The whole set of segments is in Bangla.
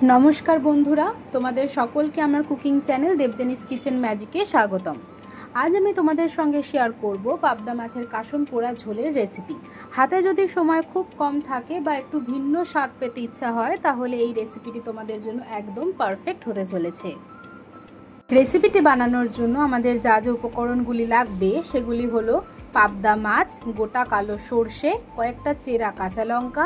নমস্কার বন্ধুরা, তোমাদের সকলকে আমার কুকিং চ্যানেল দেবজানিস কিচেন ম্যাজিকে স্বাগতম। আজ আমি তোমাদের সঙ্গে শেয়ার করব পাবদা মাছের কাসন পোড়া ঝোলের রেসিপি। হাতে যদি সময় খুব কম থাকে বা একটু ভিন্ন স্বাদ পেতে ইচ্ছা হয় তাহলে এই রেসিপিটি তোমাদের জন্য একদম পারফেক্ট হতে চলেছে। রেসিপিটি বানানোর জন্য আমাদের যা যা উপকরণগুলি লাগবে সেগুলি হলো পাবদা মাছ, গোটা কালো সর্ষে, কয়েকটা চেরা কাঁচা লঙ্কা,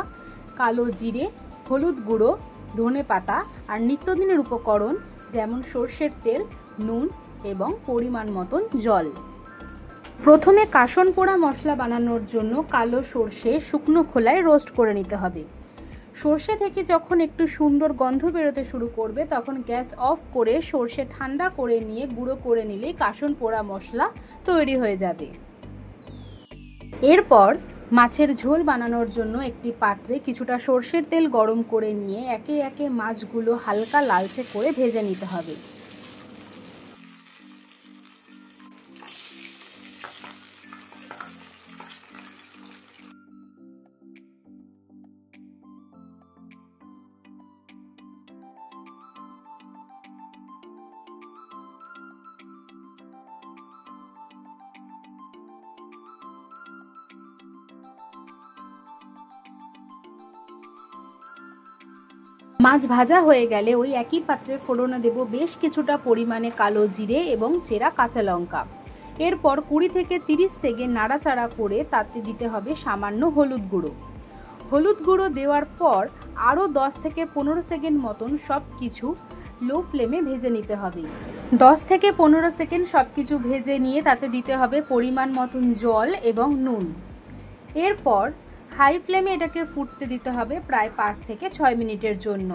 কালো জিরে, হলুদ গুঁড়ো, ধনে পাতা আর নিত্যদিনের উপকরণ যেমন সর্ষের তেল, নুন এবং পরিমাণ মতন জল। প্রথমে কাসন পোড়া মশলা বানানোর জন্য কালো সর্ষে শুকনো খোলায় রোস্ট করে নিতে হবে। সর্ষে থেকে যখন একটু সুন্দর গন্ধ বেরোতে শুরু করবে তখন গ্যাস অফ করে সর্ষে ঠান্ডা করে নিয়ে গুঁড়ো করে নিলেই কাসন পোড়া মশলা তৈরি হয়ে যাবে। এরপর মাছের ঝোল বানানোর জন্য একটি পাত্রে কিছুটা সর্ষের তেল গরম করে নিয়ে একে একে মাছগুলো হালকা লালচে করে ভেজে নিতে হবে। মাছ ভাজা হয়ে গেলে ওই একই পাত্রে ফোড়নে দেব বেশ কিছুটা পরিমাণে কালো জিরে এবং চেরা কাঁচা লঙ্কা। এরপর 20 থেকে 30 সেকেন্ড নাড়াচাড়া করে তাতে দিতে হবে সামান্য হলুদ গুঁড়ো। হলুদ গুঁড়ো দেওয়ার পর আরও 10 থেকে 15 সেকেন্ড মতন সব কিছু লো ফ্লেমে ভেজে নিতে হবে। 10 থেকে 15 সেকেন্ড সব কিছু ভেজে নিয়ে তাতে দিতে হবে পরিমাণ মতন জল এবং নুন। এরপর হাই ফ্লেমে এটাকে ফুটতে দিতে হবে প্রায় 5 থেকে 6 মিনিটের জন্য।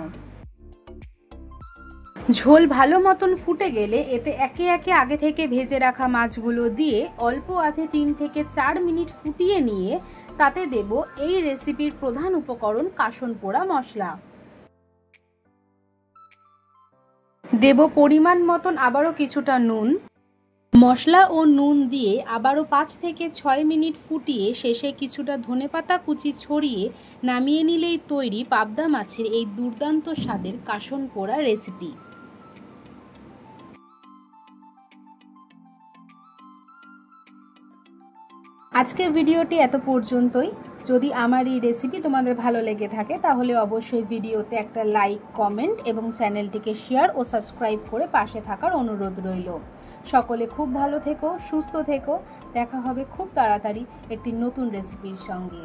ঝোল ভালো মতন ফুটে গেলে এতে একে একে আগে থেকে ভেজে রাখা মাছগুলো দিয়ে অল্প আঁচে 3 থেকে 4 মিনিট ফুটিয়ে নিয়ে তাতে দেব এই রেসিপির প্রধান উপকরণ কাসন পোড়া মশলা। দেব পরিমাণ মতন আবারও কিছুটা নুন। মশলা ও নুন দিয়ে আবারও 5 থেকে 6 মিনিট ফুটিয়ে শেষে কিছুটা ধনেপাতা কুচি ছড়িয়ে নামিয়ে নিলেই তৈরি পাবদা মাছের এই দুর্দান্ত স্বাদের কাসন পোড়া রেসিপি। আজকের ভিডিওটি এত পর্যন্তই। যদি আমার এই রেসিপি তোমাদের ভালো লেগে থাকে তাহলে অবশ্যই ভিডিওতে একটা লাইক, কমেন্ট এবং চ্যানেলটিকে শেয়ার ও সাবস্ক্রাইব করে পাশে থাকার অনুরোধ রইল। সকলে খুব ভালো থেকো, সুস্থ থেকো। দেখা হবে খুব তাড়াতাড়ি একটি নতুন রেসিপির সঙ্গে।